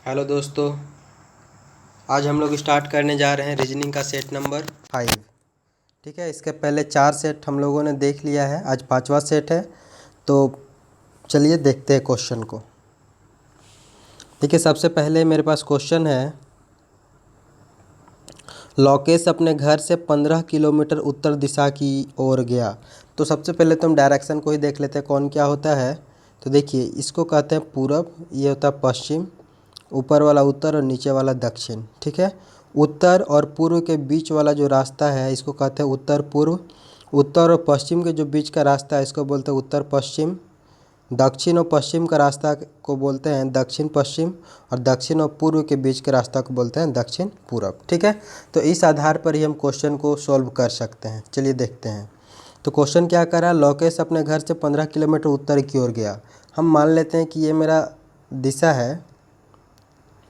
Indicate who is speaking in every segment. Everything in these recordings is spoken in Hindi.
Speaker 1: हेलो दोस्तों, आज हम लोग स्टार्ट करने जा रहे हैं रीजनिंग का सेट नंबर 5। ठीक है, इसके पहले 4 सेट हम लोगों ने देख लिया है, आज 5वां सेट है। तो चलिए देखते हैं क्वेश्चन को। देखिए, सबसे पहले मेरे पास क्वेश्चन है, लोकेश अपने घर से 15 किलोमीटर उत्तर दिशा की ओर गया। तो सबसे पहले तो हम डायरेक्शन को ही देख लेते हैं कौन क्या होता है। तो देखिए, इसको कहते हैं पूरब, ये होता है पश्चिम, ऊपर वाला उत्तर और नीचे वाला दक्षिण। ठीक है, उत्तर और पूर्व के बीच वाला जो रास्ता है इसको कहते हैं उत्तर पूर्व। उत्तर और पश्चिम के जो बीच का रास्ता है इसको बोलते हैं उत्तर पश्चिम। दक्षिण और पश्चिम का रास्ता को बोलते हैं दक्षिण पश्चिम, और दक्षिण और पूर्व के बीच के रास्ता को बोलते हैं दक्षिण पूरब। ठीक है, तो इस आधार पर ही हम क्वेश्चन को सॉल्व कर सकते हैं। चलिए देखते हैं। तो क्वेश्चन क्या कर रहा है, लोकेश अपने घर से 15 किलोमीटर उत्तर की ओर गया। हम मान लेते हैं कि ये मेरा दिशा है।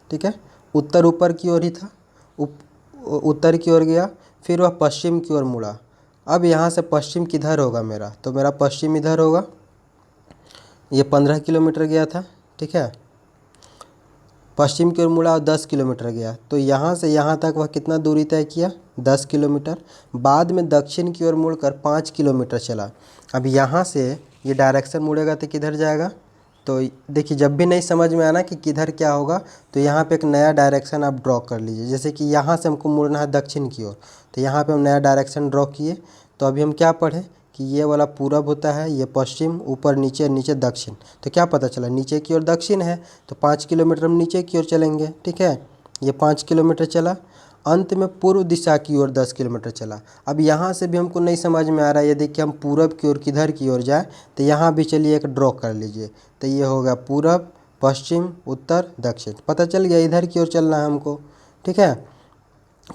Speaker 1: ठीक है, उत्तर ऊपर की ओर ही था, उत्तर की ओर गया, फिर वह पश्चिम की ओर मुड़ा। अब यहाँ से पश्चिम किधर होगा मेरा, तो मेरा पश्चिम इधर होगा। ये 15 किलोमीटर गया था। ठीक है, पश्चिम की ओर मुड़ा और 10 किलोमीटर गया, तो यहाँ से यहाँ तक वह कितना दूरी तय किया, 10 किलोमीटर। बाद में दक्षिण की ओर मुड़कर 5 किलोमीटर चला। अब यहाँ से ये डायरेक्शन मुड़ेगा तो किधर जाएगा। तो देखिए, जब भी नहीं समझ में आना कि किधर क्या होगा, तो यहाँ पे एक नया डायरेक्शन आप ड्रॉ कर लीजिए। जैसे कि यहाँ से हमको मुड़ना है दक्षिण की ओर, तो यहाँ पे हम नया डायरेक्शन ड्रॉ किए। तो अभी हम क्या पढ़े कि ये वाला पूरब होता है, ये पश्चिम, ऊपर नीचे, नीचे दक्षिण। तो क्या पता चला, नीचे की ओर दक्षिण है, तो 5 किलोमीटर हम नीचे की ओर चलेंगे। ठीक है, ये 5 किलोमीटर चला। अंत में पूर्व दिशा की ओर 10 किलोमीटर चला। अब यहाँ से भी हमको नहीं समझ में आ रहा है, यदि कि हम पूरब की ओर किधर की ओर जाए, तो यहाँ भी चलिए एक ड्रॉ कर लीजिए। तो ये होगा पूरब, पश्चिम, उत्तर, दक्षिण। पता चल गया इधर की ओर चलना है हमको। ठीक है,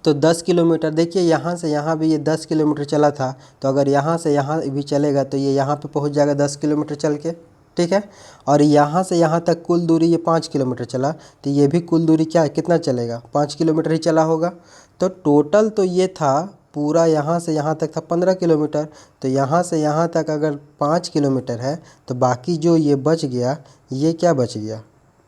Speaker 1: तो 10 किलोमीटर, देखिए यहाँ से यहाँ भी ये 10 किलोमीटर चला था, तो अगर यहाँ से यहाँ भी चलेगा तो ये यहाँ पे पहुँच जाएगा 10 किलोमीटर चल के। ठीक है, और यहाँ से यहाँ तक कुल दूरी ये 5 किलोमीटर चला, तो ये भी कुल दूरी क्या कितना चलेगा, 5 किलोमीटर ही चला होगा। तो टोटल तो ये था पूरा यहाँ से यहाँ तक था 15 किलोमीटर। तो यहाँ से यहाँ तक अगर 5 किलोमीटर है, तो बाकी जो ये बच गया, ये क्या बच गया,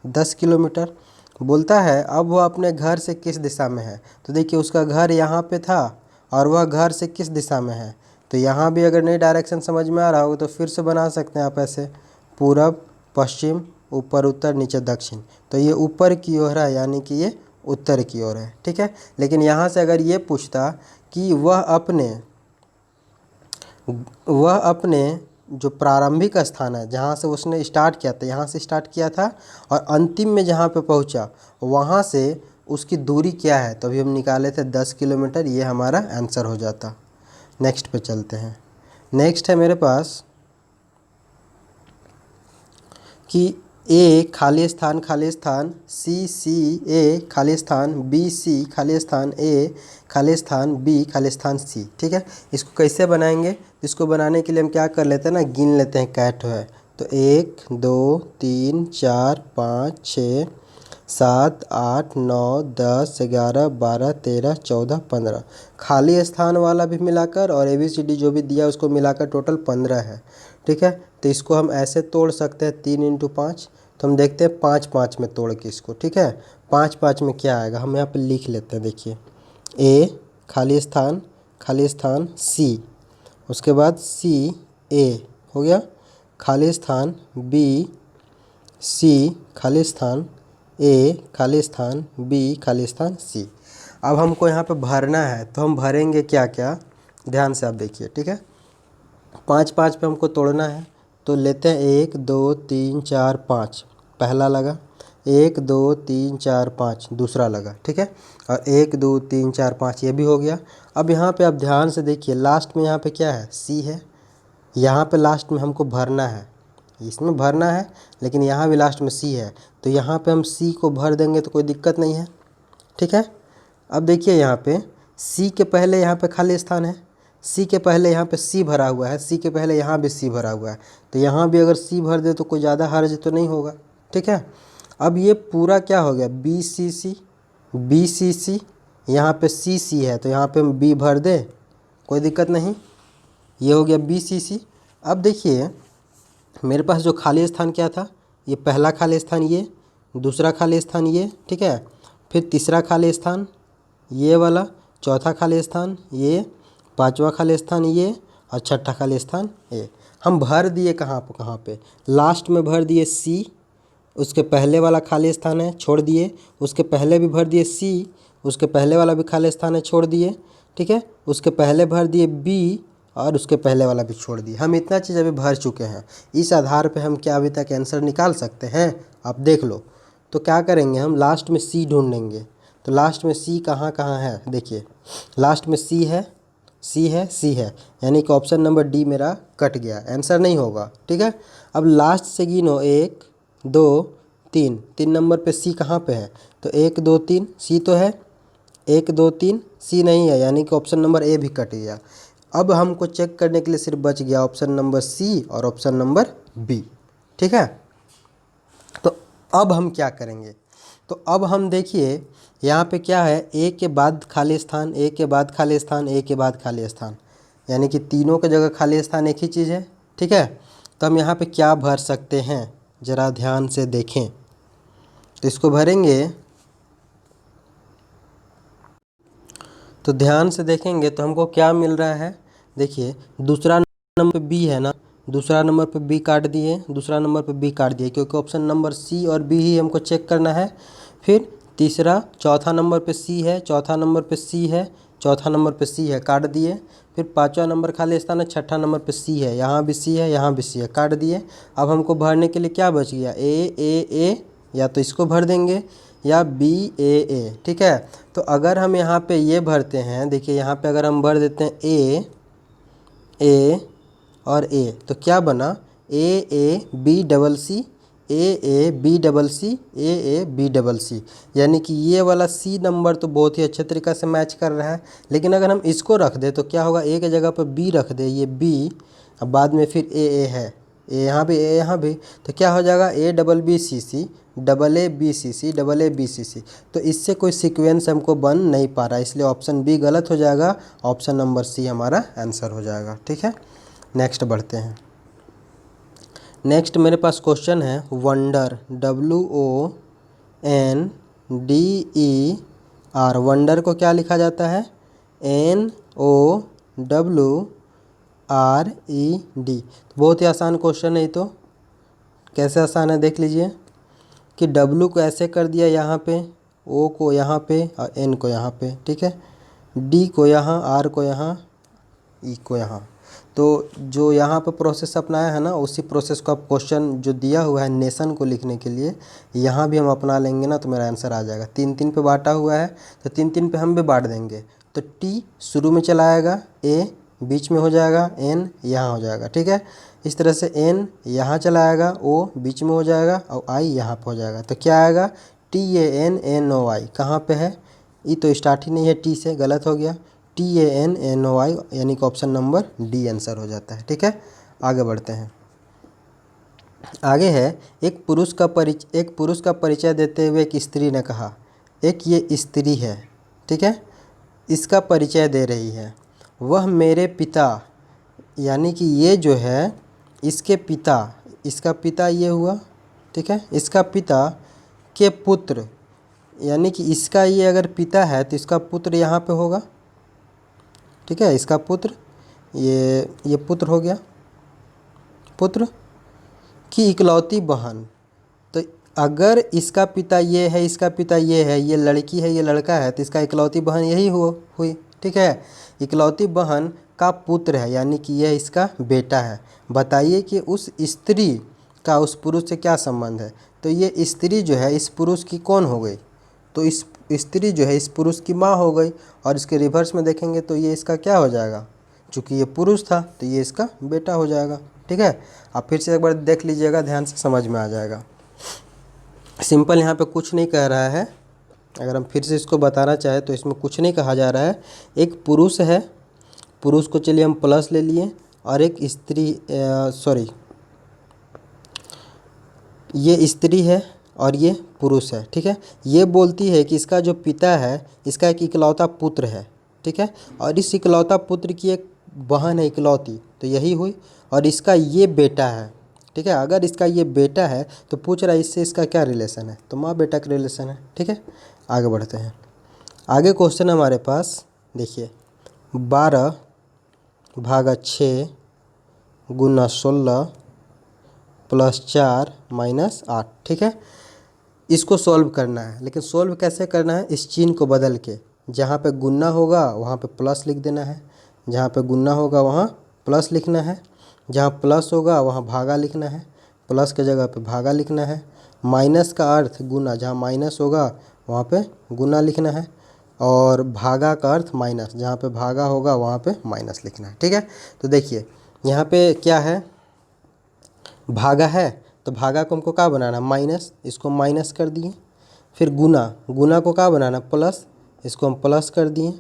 Speaker 1: 10 किलोमीटर। बोलता है अब वह अपने घर से किस दिशा में है। तो देखिए, उसका घर यहाँ पे था और वह घर से किस दिशा में है। तो यहाँ भी अगर नई डायरेक्शन समझ में आ रहा हो तो फिर से बना सकते हैं आप ऐसे, पूरब, पश्चिम, ऊपर, उत्तर, नीचे, दक्षिण। तो ये ऊपर की ओर है, यानी कि ये उत्तर की ओर है। ठीक है, लेकिन यहाँ से अगर ये पूछता कि वह अपने जो प्रारंभिक स्थान है जहाँ से उसने स्टार्ट किया था, यहाँ से स्टार्ट किया था, और अंतिम में जहाँ पे पहुँचा वहाँ से उसकी दूरी क्या है, तो अभी हम निकाले थे 10 किलोमीटर, ये हमारा आंसर हो जाता। नेक्स्ट पे चलते हैं। नेक्स्ट है मेरे पास कि ए खाली स्थान, सी ए खाली स्थान, बी सी खाली स्थान, ए खाली स्थान, बी खाली स्थान, सी। ठीक है, इसको कैसे बनाएंगे, इसको बनाने के लिए हम क्या कर लेते हैं ना, गिन लेते हैं क्या है। तो 1 2 3 4 5 6 7 8 9 10 11 12 13 14 15, खाली स्थान वाला भी मिलाकर और ABCD जो भी दिया उसको मिलाकर टोटल 15 है। ठीक है, तो इसको हम ऐसे तोड़ सकते हैं 3 × 5। तो हम देखते हैं 5 5 में तोड़ के इसको। ठीक है, 5 5 में क्या आएगा, हम यहाँ पे लिख लेते हैं। देखिए, ए खाली स्थान सी, उसके बाद सी ए हो गया खाली स्थान, बी सी खाली स्थान, ए खाली स्थान, बी खाली स्थान, सी। अब हमको यहाँ पे भरना है, तो हम भरेंगे क्या क्या, ध्यान से आप देखिए। ठीक है, 5 5 पे हमको तोड़ना है, तो लेते हैं 1 2 3 4 5, पहला लगा, 1 2 3 4 5 दूसरा लगा। ठीक है, और 1 2 3 4 5 ये भी हो गया। अब यहाँ पे आप ध्यान से देखिए, लास्ट में यहाँ पे क्या है, सी है। यहाँ पे लास्ट में हमको भरना है, इसमें भरना है, लेकिन यहाँ भी लास्ट में सी है, तो यहाँ पे हम सी को भर देंगे तो कोई दिक्कत नहीं है। ठीक है, अब देखिए यहाँ पे सी के पहले यहाँ पे खाली स्थान है, सी के पहले यहाँ पे सी भरा हुआ है, सी के पहले यहाँ भी सी भरा हुआ है, तो यहाँ भी अगर सी भर दे तो कोई ज़्यादा हर्ज तो नहीं होगा। ठीक है, अब ये पूरा क्या हो गया, बी सी सी, यहाँ पे सी सी है तो यहाँ पे हम बी भर दे, कोई दिक्कत नहीं, ये हो गया बी सी सी। अब देखिए मेरे पास जो खाली स्थान क्या था, ये पहला खाली स्थान, ये दूसरा खाली स्थान ये, ठीक है। फिर तीसरा खाली स्थान ये वाला, चौथा खाली स्थान ये, पांचवा खाली स्थान ये और छठा खाली स्थान ये। हम भर दिए कहाँ पे, लास्ट में भर दिए सी, उसके पहले वाला खाली स्थान है छोड़ दिए, उसके पहले भी भर दिए सी, उसके पहले वाला भी खाली स्थान है छोड़ दिए, ठीक है। उसके पहले भर दिए बी और उसके पहले वाला भी छोड़ दिए। हम इतना चीज़ अभी भर चुके हैं। इस आधार पे हम क्या अभी तक आंसर निकाल सकते हैं, आप देख लो। तो क्या करेंगे, हम लास्ट में सी ढूंढेंगे। तो लास्ट में सी कहाँ है, देखिए लास्ट में सी है, सी है, यानी कि ऑप्शन नंबर डी मेरा कट गया, आंसर नहीं होगा, ठीक है। अब लास्ट से गिनो 1 2 3, 3 नंबर पे सी कहाँ पे है, तो 1 2 3 सी तो है, 1 2 3 सी नहीं है, यानी कि ऑप्शन नंबर ए भी कट गया। अब हमको चेक करने के लिए सिर्फ बच गया ऑप्शन नंबर सी और ऑप्शन नंबर बी, ठीक है। तो अब हम क्या करेंगे, तो अब हम देखिए यहाँ पे क्या है, ए के बाद खाली स्थान, ए के बाद खाली स्थान, ए के बाद खाली स्थान, यानी कि तीनों की जगह खाली स्थान एक ही चीज़ है, ठीक है। तो हम यहाँ पे क्या भर सकते हैं, ज़रा ध्यान से देखें। तो इसको भरेंगे, तो ध्यान से देखेंगे तो हमको क्या मिल रहा है। देखिए दूसरा नंबर पे बी है ना, दूसरा नंबर पे बी काट दिए, दूसरा नंबर पे बी काट दिए, क्योंकि ऑप्शन नंबर सी और बी ही हमको चेक करना है। फिर तीसरा, चौथा नंबर पे सी है, चौथा नंबर पे सी है, चौथा नंबर पे सी है, काट दिए। फिर पांचवा नंबर खाली स्थान है, छठा नंबर पे सी है, यहाँ भी सी है, यहाँ भी सी है, काट दिए। अब हमको भरने के लिए क्या बच गया, ए, या तो इसको भर देंगे या बी ए, ठीक है। तो अगर हम यहाँ पे ये भरते हैं, देखिए यहाँ पे अगर हम भर देते हैं ए और ए, तो क्या बना, A B double C, A B double C, A B double C, यानी कि ये वाला सी नंबर तो बहुत ही अच्छे तरीक़ा से मैच कर रहा है। लेकिन अगर हम इसको रख दें तो क्या होगा, ए के जगह पर बी रख दे, ये बी, अब बाद में फिर ए है, ए यहाँ भी, ए यहाँ भी, तो क्या हो जाएगा, A double B C C, double A B C C, double A B C C. तो इससे कोई सीक्वेंस हमको बन नहीं पा रहा, इसलिए ऑप्शन बी गलत हो जाएगा, ऑप्शन नंबर सी हमारा आंसर हो जाएगा, ठीक है। नेक्स्ट बढ़ते हैं। नेक्स्ट मेरे पास क्वेश्चन है वंडर, WONDER, वंडर को क्या लिखा जाता है, NOWRED। बहुत ही आसान क्वेश्चन है ये तो। कैसे आसान है देख लीजिए, कि W को ऐसे कर दिया यहाँ पे, O को यहाँ पे और N को यहाँ पे, ठीक है, D को यहाँ, R को यहाँ, E को यहाँ। तो जो यहाँ पे प्रोसेस अपनाया है ना, उसी प्रोसेस को आप क्वेश्चन जो दिया हुआ है नेशन को लिखने के लिए, यहाँ भी हम अपना लेंगे ना, तो मेरा आंसर आ जाएगा। 3-3 पे बांटा हुआ है तो 3-3 पे हम भी बांट देंगे। तो T शुरू में चला आएगा, A बीच में हो जाएगा, N यहाँ हो जाएगा, ठीक है। इस तरह से N यहाँ चला आएगा, O बीच में हो जाएगा और I यहाँ पर हो जाएगा। तो क्या आएगा, TANNOI, कहाँ पे है, ये तो स्टार्ट ही नहीं है T से, गलत हो गया, TANNOI, यानी कि ऑप्शन नंबर डी आंसर हो जाता है, ठीक है। आगे बढ़ते हैं। आगे है, एक पुरुष का परिचय देते हुए एक स्त्री ने कहा, एक ये स्त्री है, ठीक है, इसका परिचय दे रही है, वह मेरे पिता, यानी कि ये जो है इसके पिता, इसका पिता ये हुआ, ठीक है, इसका पिता के पुत्र, यानी कि इसका ये अगर पिता है तो इसका पुत्र यहाँ पे होगा, ठीक है, इसका पुत्र, ये पुत्र हो गया, पुत्र की इकलौती बहन। तो अगर इसका पिता ये है, इसका पिता ये है, ये लड़की है, ये लड़का है, तो इसका इकलौती बहन यही हुई, ठीक है। इकलौती बहन का पुत्र है, यानी कि यह इसका बेटा है। बताइए कि उस स्त्री का उस पुरुष से क्या संबंध है। तो ये स्त्री जो है इस पुरुष की कौन हो गई, तो इस स्त्री जो है इस पुरुष की माँ हो गई। और इसके रिवर्स में देखेंगे तो ये इसका क्या हो जाएगा, चूँकि ये पुरुष था तो ये इसका बेटा हो जाएगा, ठीक है। आप फिर से एक बार देख लीजिएगा, ध्यान से समझ में आ जाएगा। सिंपल यहाँ पे कुछ नहीं कह रहा है, अगर हम फिर से इसको बताना चाहें तो इसमें कुछ नहीं कहा जा रहा है। एक पुरुष है, पुरुष को चलिए हम प्लस ले लिए, और एक स्त्री, ये स्त्री है और ये पुरुष है, ठीक है। ये बोलती है कि इसका जो पिता है इसका एक इकलौता पुत्र है, ठीक है, और इस इकलौता पुत्र की एक बहन है इकलौती, तो यही हुई, और इसका ये बेटा है, ठीक है। अगर इसका ये बेटा है तो पूछ रहा है इससे इसका क्या रिलेशन है, तो माँ बेटा का रिलेशन है, ठीक है। आगे बढ़ते हैं। आगे क्वेश्चन हमारे पास देखिए 12/6 गुना 16 प्लस 4 माइनस 8, ठीक है। इसको सॉल्व करना है, लेकिन सॉल्व कैसे करना है, इस चिन्ह को बदल के, जहाँ पे गुना होगा वहाँ पे प्लस लिख देना है, जहाँ पे गुना होगा वहाँ प्लस लिखना है, जहाँ प्लस होगा वहाँ भागा लिखना है, प्लस के जगह पे भागा लिखना है। माइनस का अर्थ गुना, जहाँ माइनस होगा वहाँ पे गुना लिखना है, और भागा का अर्थ माइनस, जहाँ पे भागा होगा वहाँ पे माइनस लिखना है, ठीक है। तो देखिए यहाँ पे क्या है, भागा है तो भागा को हमको क्या बनाना, माइनस, इसको माइनस कर दिए। फिर गुना, गुना को क्या बनाना, प्लस, इसको हम प्लस कर दिए।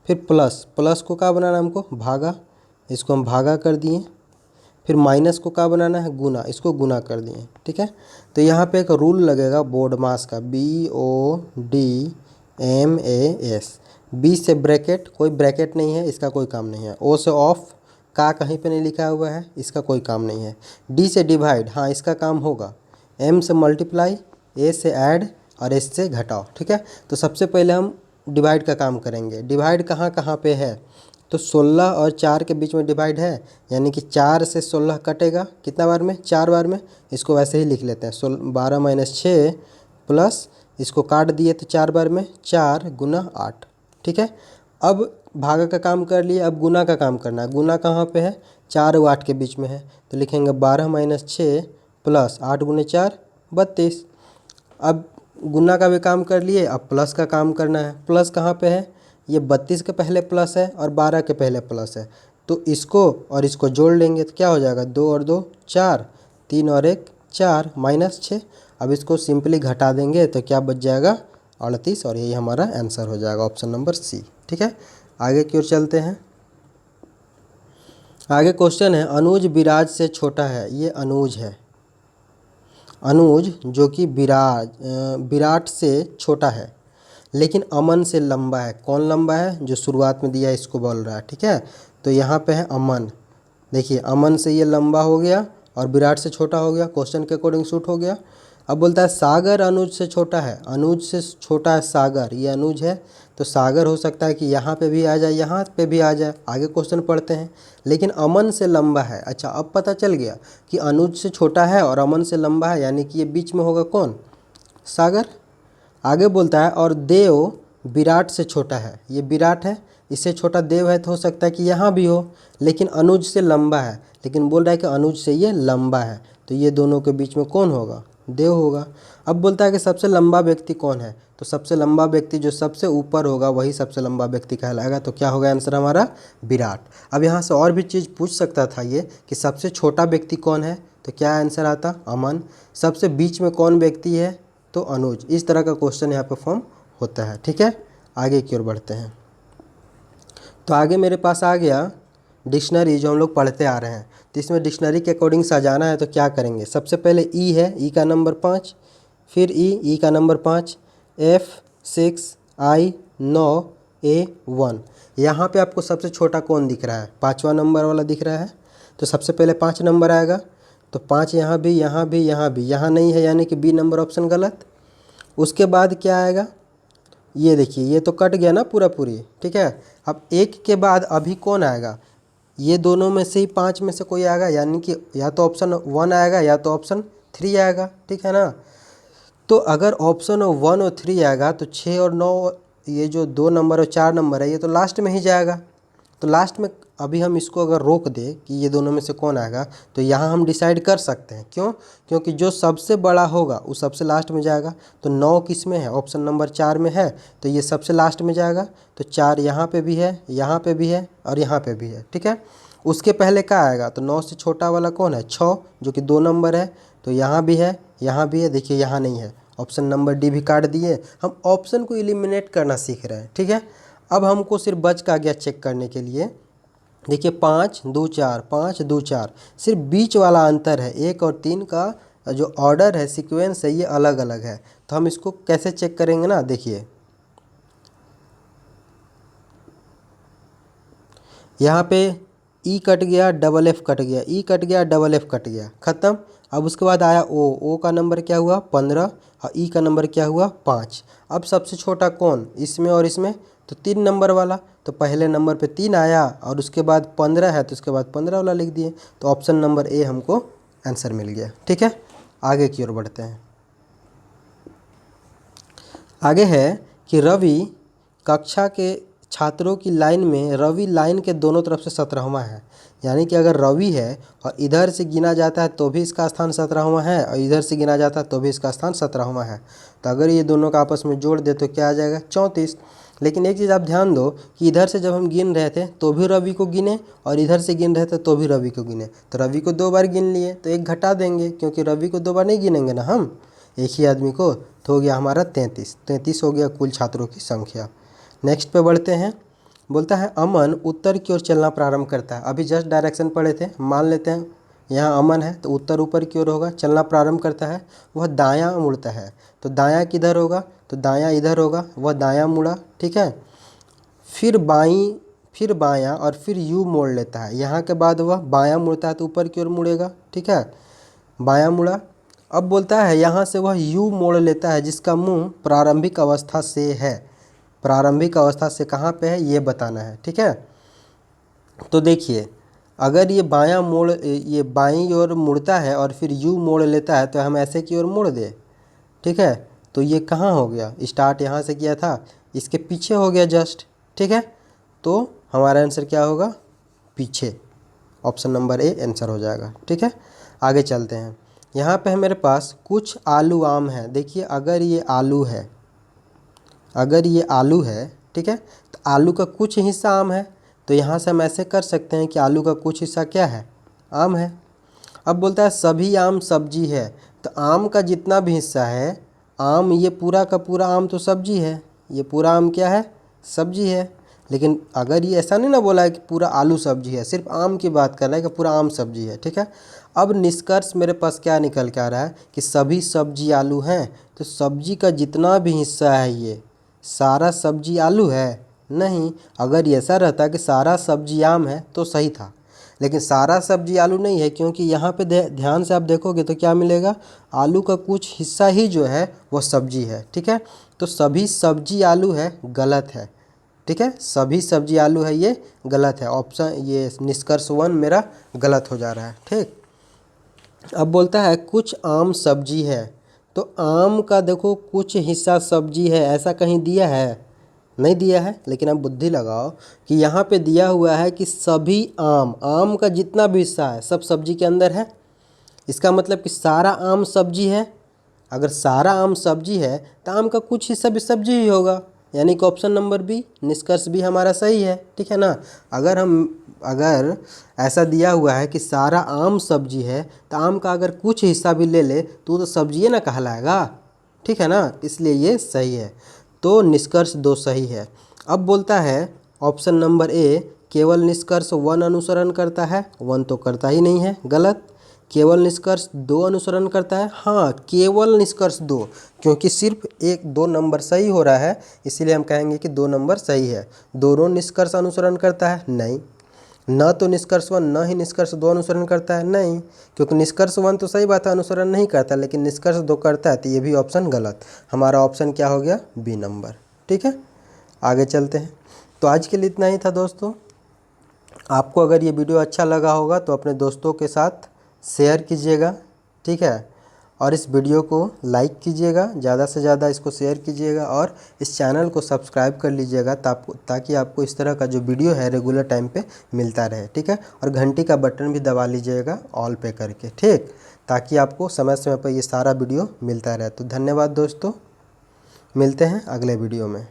Speaker 1: फिर प्लस, प्लस को क्या बनाना हमको, भागा, इसको हम भागा कर दिए। फिर माइनस को क्या बनाना है, गुना, इसको गुना कर दिए, ठीक है। तो यहाँ पे एक रूल लगेगा बोर्ड मास का, BODMAS। बी से ब्रैकेट, कोई ब्रैकेट नहीं है, इसका कोई काम नहीं है। ओ से ऑफ, का कहीं पे नहीं लिखा हुआ है, इसका कोई काम नहीं है। डी से डिवाइड, हाँ इसका काम होगा। एम से मल्टीप्लाई, ए से ऐड, और एस से घटाओ, ठीक है। तो सबसे पहले हम डिवाइड का काम करेंगे। डिवाइड कहाँ कहाँ पे है, तो 16 और 4 के बीच में डिवाइड है, यानी कि 4 से 16 कटेगा कितना बार में, 4 बार में। इसको वैसे ही लिख लेते हैं, 12-6 प्लस, इसको काट दिए तो 4 बार में, 4 गुना 8, ठीक है। अब भागा का काम कर लिए, अब गुना का काम करना है। गुना कहाँ पे है, 4 और 8 के बीच में है, तो लिखेंगे 12-6 प्लस 8 गुने 4 32। अब गुना का भी काम कर लिए, अब प्लस का काम करना है। प्लस कहाँ पे है, ये 32 के पहले प्लस है और 12 के पहले प्लस है, तो इसको और इसको जोड़ लेंगे तो क्या हो जाएगा, 2 और 2 4, 3 और 1 4, -6। अब इसको सिंपली घटा देंगे तो क्या बच जाएगा, 38, और यही हमारा आंसर हो जाएगा, ऑप्शन नंबर सी, ठीक है। आगे की ओर चलते हैं। आगे क्वेश्चन है, अनुज विराज से छोटा है, ये अनुज है, अनुज जो कि विराट से छोटा है, लेकिन अमन से लंबा है। कौन लंबा है, जो शुरुआत में दिया है इसको बोल रहा है, ठीक है। तो यहाँ पे है अमन, देखिए अमन से ये लंबा हो गया और विराट से छोटा हो गया, क्वेश्चन के अकॉर्डिंग शूट हो गया। अब बोलता है सागर अनुज से छोटा है, अनुज से छोटा है सागर, ये अनुज है तो सागर हो सकता है कि यहाँ पे भी आ जाए, यहाँ पे भी आ जाए। आगे क्वेश्चन पढ़ते हैं, लेकिन अमन से लंबा है। अच्छा, अब पता चल गया कि अनुज से छोटा है और अमन से लंबा है, यानी कि ये बीच में होगा कौन, सागर। आगे बोलता है और देव विराट से छोटा है, ये विराट है, इससे छोटा देव है, तो हो सकता है कि यहाँ भी हो, लेकिन अनुज से लंबा है, लेकिन बोल रहा है कि अनुज से ये लंबा है, तो ये दोनों के बीच में कौन होगा, देव होगा। अब बोलता है कि सबसे लंबा व्यक्ति कौन है, तो सबसे लंबा व्यक्ति जो सबसे ऊपर होगा वही सबसे लंबा व्यक्ति कहलाएगा, तो क्या होगा आंसर हमारा, विराट। अब यहाँ से और भी चीज़ पूछ सकता था ये कि सबसे छोटा व्यक्ति कौन है, तो क्या आंसर आता, अमन। सबसे बीच में कौन व्यक्ति है, तो अनुज। इस तरह का क्वेश्चन यहाँ पे फॉर्म होता है, ठीक है। आगे की ओर बढ़ते हैं। तो आगे मेरे पास आ गया डिक्शनरी जो हम लोग पढ़ते आ रहे हैं, तो इसमें डिक्शनरी के अकॉर्डिंग सजाना है, तो क्या करेंगे, सबसे पहले ई है, ई का नंबर 5, फिर ई का नंबर 5, F 6, I 9, A 1। यहाँ पे आपको सबसे छोटा कौन दिख रहा है, 5वां नंबर वाला दिख रहा है, तो सबसे पहले 5 नंबर आएगा, तो 5 यहाँ भी, यहाँ भी, यहाँ भी, यहाँ नहीं है, यानी कि बी नंबर ऑप्शन गलत। उसके बाद क्या आएगा, ये देखिए ये तो कट गया ना पूरा पूरी, ठीक है। अब एक के बाद अभी कौन आएगा, ये दोनों में से ही 5 में से कोई आएगा, यानी कि या तो ऑप्शन 1 आएगा या तो ऑप्शन 3 आएगा, ठीक है ना। तो अगर ऑप्शन 1 और 3 आएगा तो 6 और 9, ये जो 2 नंबर और 4 नंबर है ये तो लास्ट में ही जाएगा। तो लास्ट में अभी हम इसको अगर रोक दें कि ये दोनों में से कौन आएगा, तो यहाँ हम डिसाइड कर सकते हैं, क्यों, क्योंकि जो सबसे बड़ा होगा वो सबसे लास्ट में जाएगा। तो 9 किस में है, ऑप्शन नंबर 4 में है, तो ये सबसे लास्ट में जाएगा। तो 4 यहाँ पे भी है, यहाँ पे भी है और यहाँ पे भी है, ठीक है। उसके पहले क्या आएगा, तो 9 से छोटा वाला कौन है, 6, जो कि 2 नंबर है, तो यहाँ भी है, यहाँ भी है, देखिए यहाँ नहीं है, ऑप्शन नंबर डी भी काट दिए। हम ऑप्शन को एलिमिनेट करना सीख रहे हैं, ठीक है। अब हमको सिर्फ बच का गया चेक करने के लिए, देखिए 5 2 4, 5 2 4, सिर्फ बीच वाला अंतर है, 1 और 3 का जो ऑर्डर है, सीक्वेंस है, ये अलग अलग है। तो हम इसको कैसे चेक करेंगे ना, देखिए यहाँ पे ई कट गया, डबल एफ कट गया, ई कट गया, डबल एफ कट गया, ख़त्म। अब उसके बाद आया ओ का नंबर क्या हुआ 15 और ई का नंबर क्या हुआ 5। अब सबसे छोटा कौन इसमें और इसमें, तो 3 नंबर वाला, तो पहले नंबर पे 3 आया और उसके बाद 15 है तो उसके बाद 15 वाला लिख दिए, तो ऑप्शन नंबर ए हमको आंसर मिल गया। ठीक है, आगे की ओर बढ़ते हैं। आगे है कि रवि कक्षा के छात्रों की लाइन में, रवि लाइन के दोनों तरफ से 17वां है। यानी कि अगर रवि है और इधर से गिना जाता है तो भी इसका स्थान 17वां है और इधर से गिना जाता है तो भी इसका स्थान 17वां है। तो अगर ये दोनों का आपस में जोड़ दे तो क्या आ जाएगा 34। लेकिन एक चीज़ आप ध्यान दो कि इधर से जब हम गिन रहे थे तो भी रवि को गिने और इधर से गिन रहे थे तो भी रवि को गिने, तो रवि को 2 बार गिन लिए तो एक घटा देंगे क्योंकि रवि को 2 बार नहीं गिनेंगे ना हम, एक ही आदमी को, तो हो गया हमारा 33 हो गया कुल छात्रों की संख्या। नेक्स्ट पे बढ़ते हैं। बोलता है अमन उत्तर की ओर चलना प्रारंभ करता है। अभी जस्ट डायरेक्शन पढ़े थे, मान लेते हैं यहाँ अमन है तो उत्तर ऊपर की ओर होगा, चलना प्रारंभ करता है, वह दायां मुड़ता है, तो दायां किधर होगा, तो दायां इधर होगा, वह दायां मुड़ा। ठीक है, फिर बाईं, फिर बायां और फिर यू मोड़ लेता है, यहाँ के बाद वह बायां मुड़ता है तो ऊपर की ओर मुड़ेगा। ठीक है, बायां मुड़ा। अब बोलता है यहाँ से वह यू मोड़ लेता है जिसका मुंह प्रारंभिक अवस्था से है। प्रारंभिक अवस्था से कहाँ पे है ये बताना है। ठीक है, तो देखिए अगर ये बायां मोड़, ये बाईं ओर मुड़ता है और फिर यू मोड़ लेता है तो हम ऐसे की ओर मोड़ दे। ठीक है, तो ये कहाँ हो गया, स्टार्ट यहाँ से किया था इसके पीछे हो गया जस्ट। ठीक है, तो हमारा आंसर क्या होगा पीछे, ऑप्शन नंबर ए आंसर हो जाएगा। ठीक है, आगे चलते हैं। यहाँ पे है मेरे पास कुछ आलू आम है। देखिए अगर ये आलू है, अगर ये आलू है, ठीक है, तो आलू का कुछ हिस्सा आम है, तो यहाँ से हम ऐसे कर सकते हैं कि आलू का कुछ हिस्सा क्या है आम है। अब बोलता है सभी आम सब्जी है, तो आम का जितना भी हिस्सा है आम, ये पूरा का पूरा आम तो सब्जी है, ये पूरा आम क्या है सब्जी है। लेकिन अगर ये ऐसा नहीं ना बोला है कि पूरा आलू सब्जी है, सिर्फ आम की बात कर रहा है कि पूरा आम सब्जी है। ठीक है, अब निष्कर्ष मेरे पास क्या निकल के आ रहा है कि सभी सब्जी आलू हैं, तो सब्जी का जितना भी हिस्सा है ये सारा सब्जी आलू है नहीं। अगर ऐसा रहता कि सारा सब्जी आम है तो सही था, लेकिन सारा सब्जी आलू नहीं है क्योंकि यहाँ पे ध्यान से आप देखोगे तो क्या मिलेगा, आलू का कुछ हिस्सा ही जो है वो सब्जी है। ठीक है, तो सभी सब्जी आलू है गलत है। ठीक है, सभी सब्जी आलू है ये गलत है, ऑप्शन ये निष्कर्ष 1 मेरा गलत हो जा रहा है। ठीक, अब बोलता है कुछ आम सब्जी है, तो आम का देखो कुछ हिस्सा सब्जी है, ऐसा कहीं दिया है नहीं दिया है, लेकिन आप बुद्धि लगाओ कि यहाँ पे दिया हुआ है कि सभी आम, आम का जितना भी हिस्सा है सब सब्जी के अंदर है। इसका मतलब कि सारा आम सब्जी है। अगर सारा आम सब्जी है तो आम का कुछ हिस्सा भी सब्जी ही होगा, यानी कि ऑप्शन नंबर बी निष्कर्ष भी हमारा सही है। ठीक है ना, अगर ऐसा दिया हुआ है कि सारा आम सब्जी है तो आम का अगर कुछ हिस्सा भी ले ले तो सब्जी ना कहलाएगा। ठीक है ना, इसलिए ये सही है, तो निष्कर्ष 2 सही है। अब बोलता है ऑप्शन नंबर ए केवल निष्कर्ष 1 अनुसरण करता है, 1 तो करता ही नहीं है, गलत। केवल निष्कर्ष 2 अनुसरण करता है, हाँ केवल निष्कर्ष 2, क्योंकि सिर्फ 1-2 नंबर सही हो रहा है इसीलिए हम कहेंगे कि 2 नंबर सही है। दोनों निष्कर्ष अनुसरण करता है नहीं, न तो निष्कर्ष 1 न ही निष्कर्ष 2 अनुसरण करता है नहीं, क्योंकि निष्कर्ष 1 तो सही बात है अनुसरण नहीं करता, लेकिन निष्कर्ष 2 करता है, तो ये भी ऑप्शन गलत। हमारा ऑप्शन क्या हो गया बी नंबर। ठीक है, आगे चलते हैं। तो आज के लिए इतना ही था दोस्तों। आपको अगर ये वीडियो अच्छा लगा होगा तो अपने दोस्तों के साथ शेयर कीजिएगा। ठीक है, और इस वीडियो को लाइक कीजिएगा, ज़्यादा से ज़्यादा इसको शेयर कीजिएगा और इस चैनल को सब्सक्राइब कर लीजिएगा ताकि आपको इस तरह का जो वीडियो है रेगुलर टाइम पे मिलता रहे। ठीक है, और घंटी का बटन भी दबा लीजिएगा ऑल पे करके, ठीक, ताकि आपको समय समय पर ये सारा वीडियो मिलता रहे। तो धन्यवाद दोस्तों, मिलते हैं अगले वीडियो में।